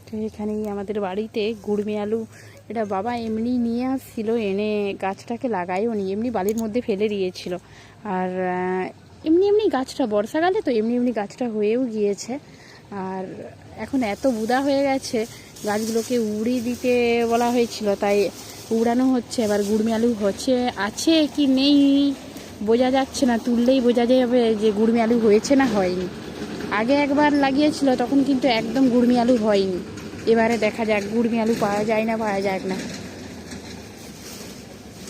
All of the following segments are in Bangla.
তো এখানেই আমাদের বাড়িতে গুড়মি আলু, এটা বাবা এমনি নিয়ে আসছিল, এনে গাছটাকে লাগাইও নি, এমনি বালির মধ্যে ফেলে দিয়েছিল। আর এমনি এমনি গাছটা বর্ষাকালে তো এমনি এমনি গাছটা হয়েও গিয়েছে। আর এখন এত বুদা হয়ে গেছে, গাছগুলোকে উড়িয়ে দিতে বলা হয়েছিল, তাই উড়ানো হচ্ছে। এবার গুড়মি আলু হচ্ছে আছে কি নেই বোঝা যাচ্ছে না, তুললেই বোঝা যাবে যে গুড়মি আলু হয়েছে না হয়নি। আগে একবার লাগিয়েছিল, তখন কিন্তু একদম গুড়মি আলু হয়নি। এবারে দেখা যাক গুড়মি আলু পাওয়া যায় না পাওয়া যাক না।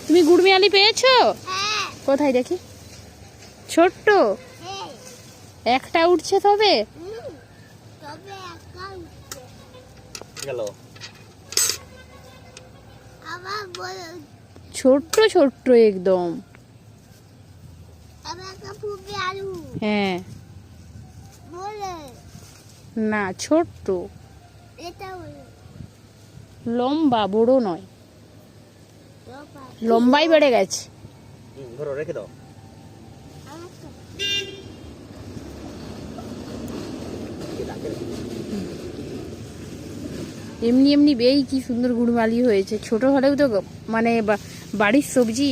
তুমি গুড়মি আলু পেয়েছো? কোথায় দেখি? ছোট্ট একটা উঠছে তবে। ছোট্ট ছোট্ট একদম। হ্যাঁ না ছোট্ট, লম্বা, বড় নয়, লম্বাই বেড়ে গেছে। রেখে দাও। এমনি এমনি বেই কি সুন্দর গুড়মালি হয়েছে, ছোট হলেও তো মানে বাড়ির সবজি।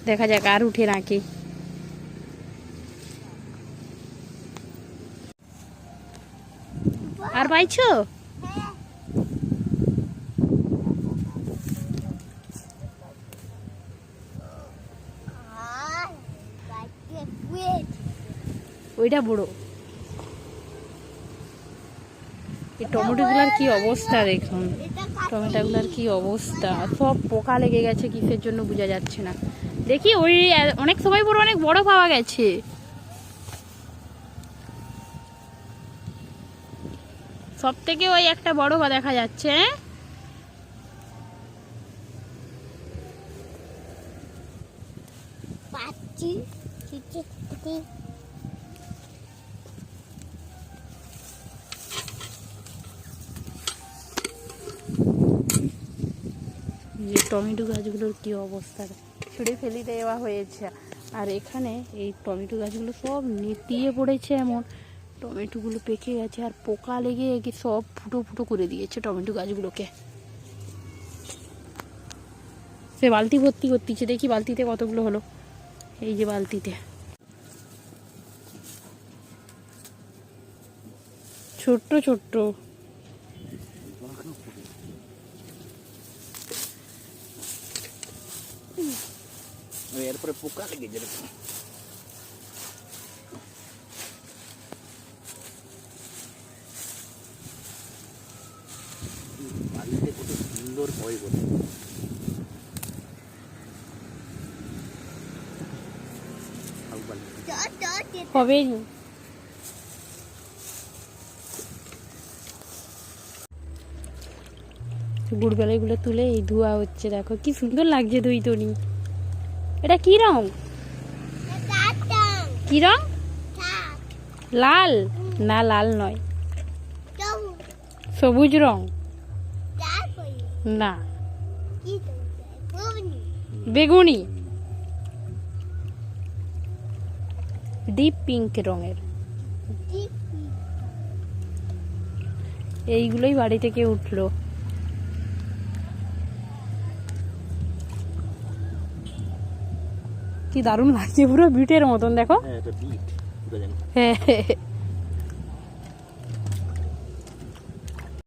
দেখা যাক আর উঠে নাকি। আর পাইছো? ওইটা বড়। এই টমেটোগুলোর কি অবস্থা দেখুন, টমেটোগুলোর কি অবস্থা, সব পোকা লেগে গেছে, কিসের জন্য বোঝা যাচ্ছে না। দেখি ওই অনেক সময় পর অনেক বড় পাওয়া গেছে। সব থেকে ওই একটা বড় দেখা যাচ্ছে। টমেটো গাছগুলোর কি অবস্থা, ছুঁড়ে ফেলে দেওয়া হয়েছে। আর এখানে এই টমেটো গাছগুলো সব নেতিয়ে পড়েছে, এমন টমেটোগুলো পেকে গেছে, আর পোকা লেগে সব ফুটো ফুটো করে দিয়েছে টমেটো গাছগুলোকে। সে বালতি ভর্তি করতেছে, দেখি বালতিতে কতগুলো হলো। এই যে বালতিতে ছোট্ট ছোট্ট। এরপরে পোকা লেগে যাবে। বাড়িতে কত সুন্দর হয় বলে। হবে গুড়বেলাগুলো তুলে এই ধোয়া হচ্ছে, দেখো কি সুন্দর লাগছে দই তনি। এটা কি রং? কি রং? লাল না, লাল নয়, সবুজ রং না, বেগুনি, ডিপ পিঙ্ক রঙের। এইগুলোই বাড়ি থেকে উঠলো। কি দারুণ লাগছে, পুরো বিটের মতন দেখো। হ্যাঁ এটা বিট পুরো জানি। হ্যাঁ